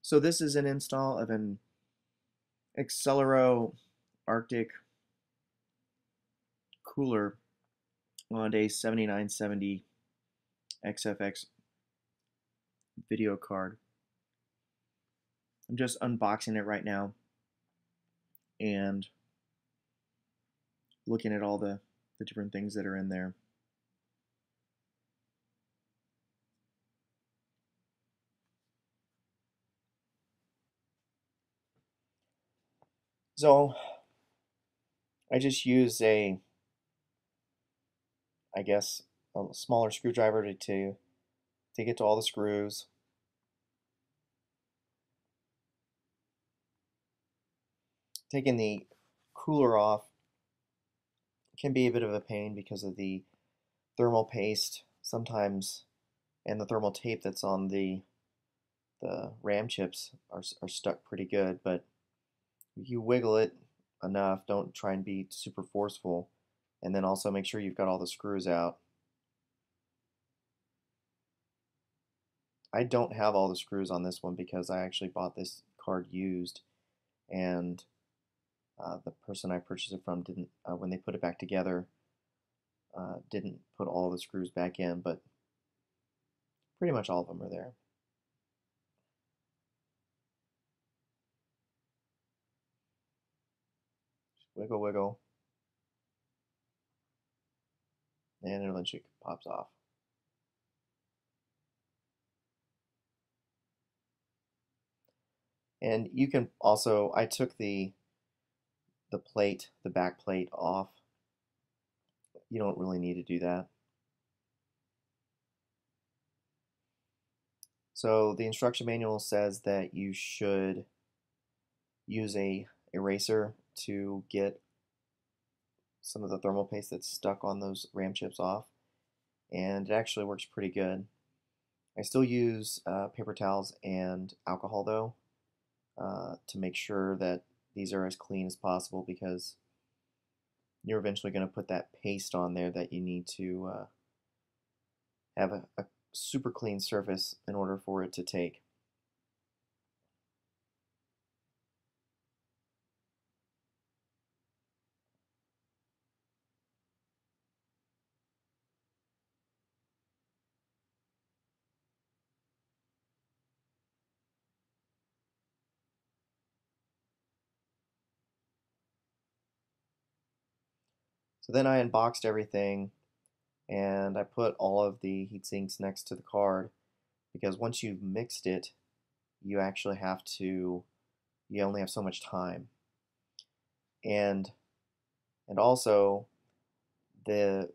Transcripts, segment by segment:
So this is an install of an Accelero Arctic cooler on a 7970 XFX video card. I'm just unboxing it right now and looking at all the different things that are in there. So I just use I guess, a smaller screwdriver to get to all the screws. Taking the cooler off can be a bit of a pain because of the thermal paste sometimes, and the thermal tape that's on the RAM chips are stuck pretty good, but you wiggle it enough, don't try and be super forceful, and then also make sure you've got all the screws out. I don't have all the screws on this one because I actually bought this card used, and the person I purchased it from didn't, when they put it back together, didn't put all the screws back in, but pretty much all of them are there. Just wiggle, wiggle, and it eventually pops off. And you can also, I took the plate, the back plate off. You don't really need to do that. So the instruction manual says that you should use a eraser to get some of the thermal paste that's stuck on those RAM chips off, and it actually works pretty good. I still use paper towels and alcohol though, to make sure that these are as clean as possible, because you're eventually going to put that paste on there that you need to have a super clean surface in order for it to take. So then I unboxed everything and I put all of the heat sinks next to the card, because once you've mixed it, you actually have to, you only have so much time. And also the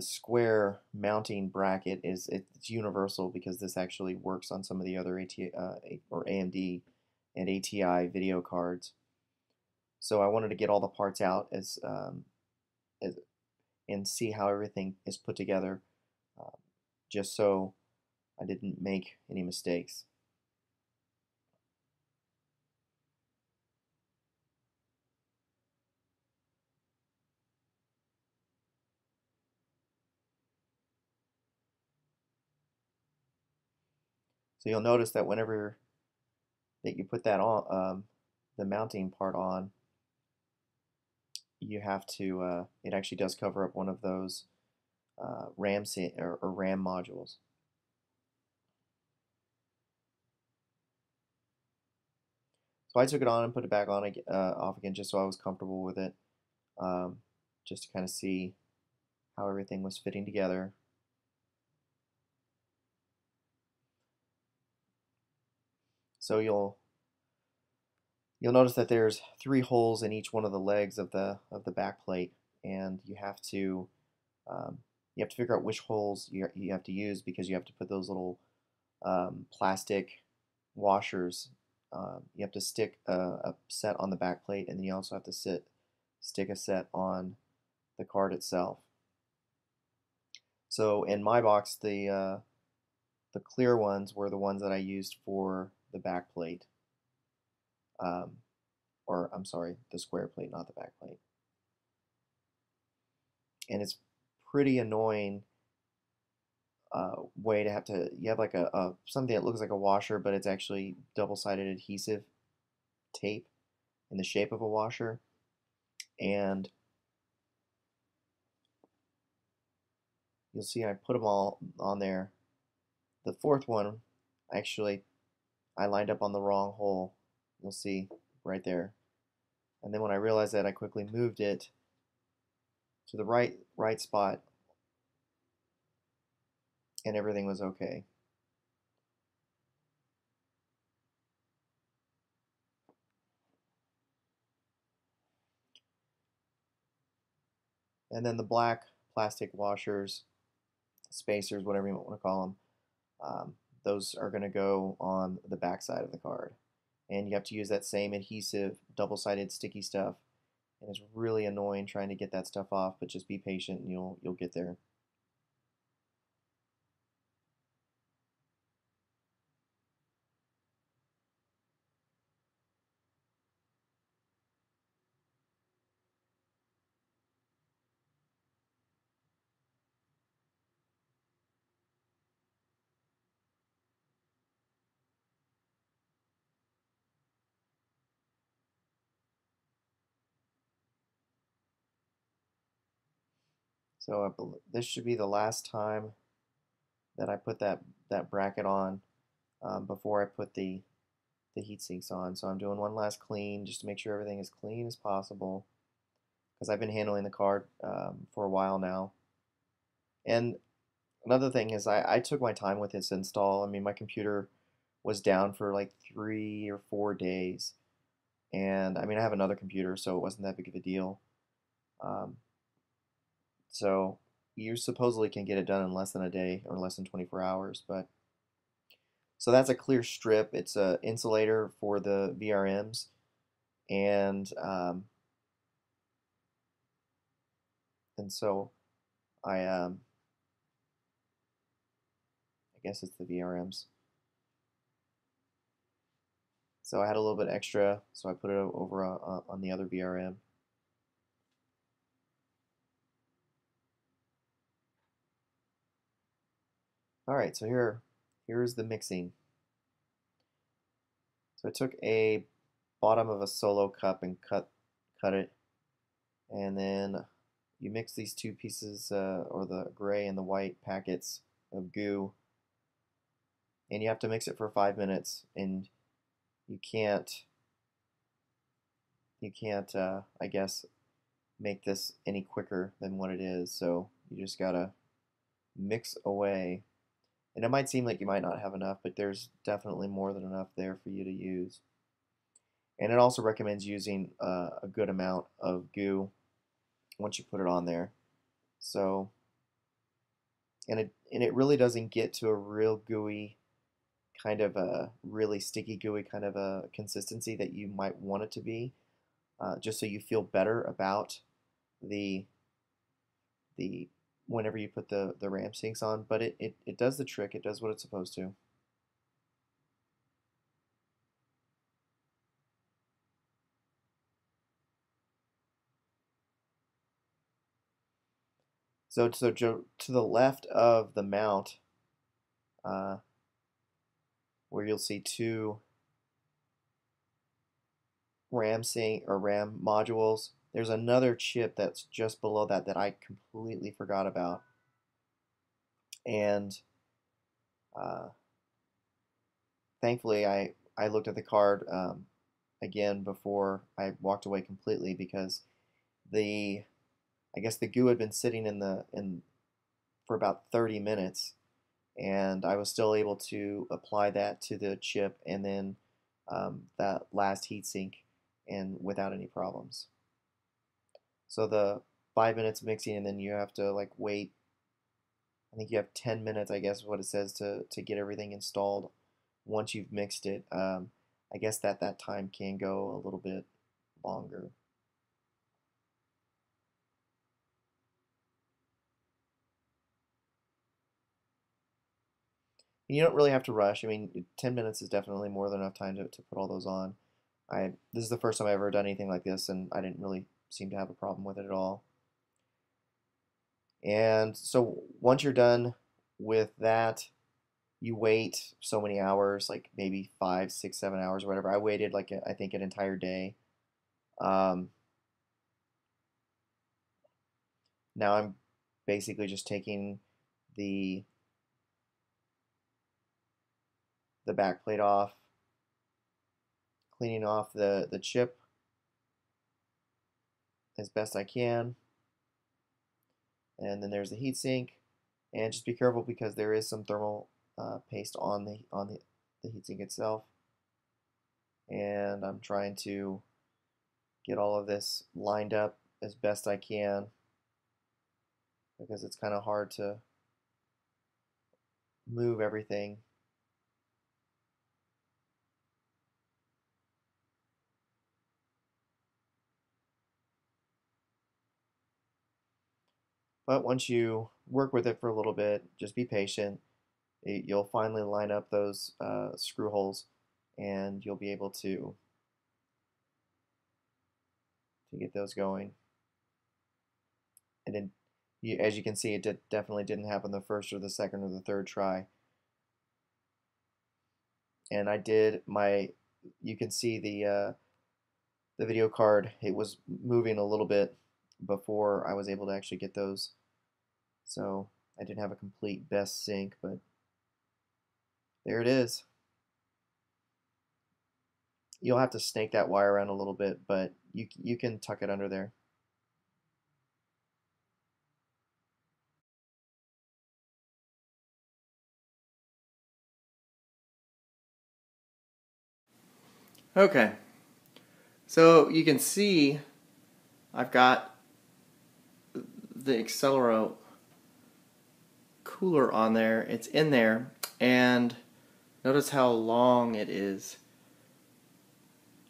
square mounting bracket it's universal, because this actually works on some of the other or AMD and ATI video cards. So I wanted to get all the parts out as and see how everything is put together, um, just so I didn't make any mistakes. So you'll notice that whenever that you put that on, the mounting part on, you have to, it actually does cover up one of those or RAM modules. So I took it on and put it back on off again, just so I was comfortable with it, um, just to kind of see how everything was fitting together. So you'll notice that there's 3 holes in each one of the legs of the back plate, and um, you have to figure out which holes you have to use, because you have to put those little plastic washers. You have to stick a set on the back plate, and then you also have to stick a set on the card itself. So in my box, the clear ones were the ones that I used for the back plate. Or I'm sorry, the square plate, not the back plate. And it's pretty annoying way to you have like a something that looks like a washer, but it's actually double-sided adhesive tape in the shape of a washer. And you'll see I put them all on there. The fourth one, actually, I lined up on the wrong hole. You'll see right there. And then when I realized that, I quickly moved it to the right spot, and everything was okay. And then the black plastic washers, spacers, whatever you want to call them, those are going to go on the back side of the card. And you have to use that same adhesive, double-sided sticky stuff. And it's really annoying trying to get that stuff off, but just be patient and you'll get there. So this should be the last time that I put that bracket on before I put the heat sinks on. So I'm doing one last clean just to make sure everything is clean as possible because I've been handling the card for a while now. And another thing is I took my time with this install. I mean, my computer was down for like 3 or 4 days. And I mean, I have another computer, so it wasn't that big of a deal. Um, so you supposedly can get it done in less than a day or less than 24 hours. But so that's a clear strip. It's a insulator for the VRMs, and so I guess it's the VRMs. So I had a little bit extra, so I put it over on the other VRM. All right, so here's the mixing. So I took a bottom of a solo cup and cut it, and then you mix these two pieces, or the gray and the white packets of goo, and you have to mix it for 5 minutes, and you can't I guess make this any quicker than what it is. So you just gotta mix away. And it might seem like you might not have enough, but there's definitely more than enough there for you to use. And it also recommends using a good amount of goo once you put it on there. So, and it really doesn't get to a real gooey kind of a really sticky gooey kind of a consistency that you might want it to be, just so you feel better about the the whenever you put the RAM sinks on. But it does the trick. It does what it's supposed to. So to the left of the mount, uh, where you'll see two RAM sync or RAM modules, there's another chip that's just below that that I completely forgot about. And uh, thankfully, I looked at the card again before I walked away completely because the I guess the goo had been sitting in for about 30 minutes, and I was still able to apply that to the chip and then that last heatsink and without any problems. So the 5 minutes mixing, and then you have to like wait. I think you have 10 minutes, I guess, is what it says to get everything installed. Once you've mixed it, I guess that time can go a little bit longer. You don't really have to rush. I mean, 10 minutes is definitely more than enough time to put all those on. This is the first time I've ever done anything like this, and I didn't really seem to have a problem with it at all. And so once you're done with that, you wait so many hours, like maybe 5, 6, 7 hours or whatever. I waited like I think an entire day. Um, Now I'm basically just taking the the back plate off, cleaning off the chip as best I can, and then there's the heatsink. And just be careful because there is some thermal paste on the heatsink itself. And I'm trying to get all of this lined up as best I can because it's kind of hard to move everything. But once you work with it for a little bit, just be patient. You'll finally line up those screw holes, and you'll be able to get those going. And then, as you can see, it definitely didn't happen the first or the second or the third try. And I did my, you can see the video card. It was moving a little bit before I was able to actually get those. So I didn't have a complete best sync, but there it is. You'll have to snake that wire around a little bit, but you can tuck it under there. Okay, so you can see I've got the Accelero cooler on there. It's in there, and notice how long it is.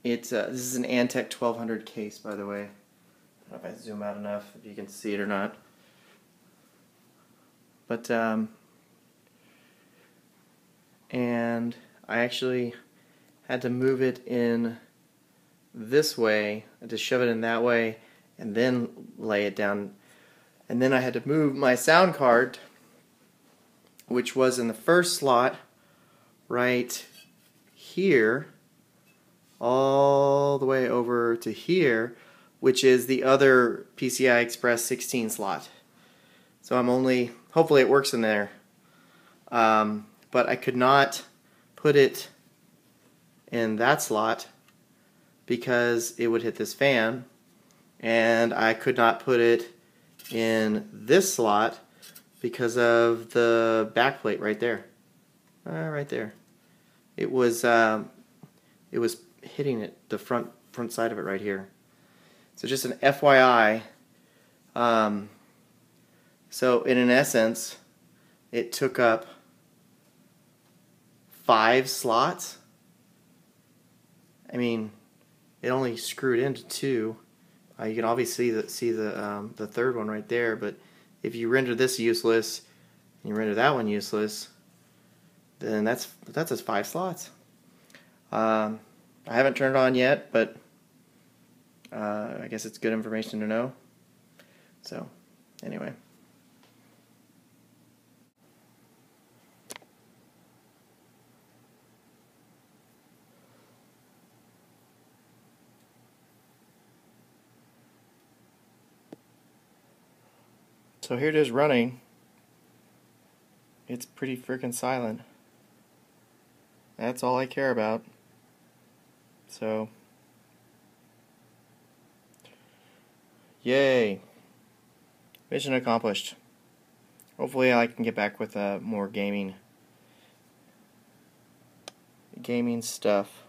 It's this is an Antec 1200 case, by the way. I don't know if I zoom out enough, if you can see it or not. But and I actually had to move it in this way, I had to shove it in that way, and then lay it down. And then I had to move my sound card, which was in the first slot right here, all the way over to here, which is the other PCI Express 16 slot. So I'm only, hopefully it works in there. But I could not put it in that slot because it would hit this fan, and I could not put it in this slot because of the backplate right there. Right there. It was hitting it, the front side of it right here. So just an FYI. So in essence, it took up 5 slots. I mean, it only screwed into 2. You can obviously see the third one right there, but if you render this useless and you render that one useless, then that's just 5 slots. I haven't turned it on yet, but I guess it's good information to know. So, anyway. So here it is running. It's pretty freaking silent. That's all I care about. So, yay. Mission accomplished. Hopefully I can get back with more gaming stuff.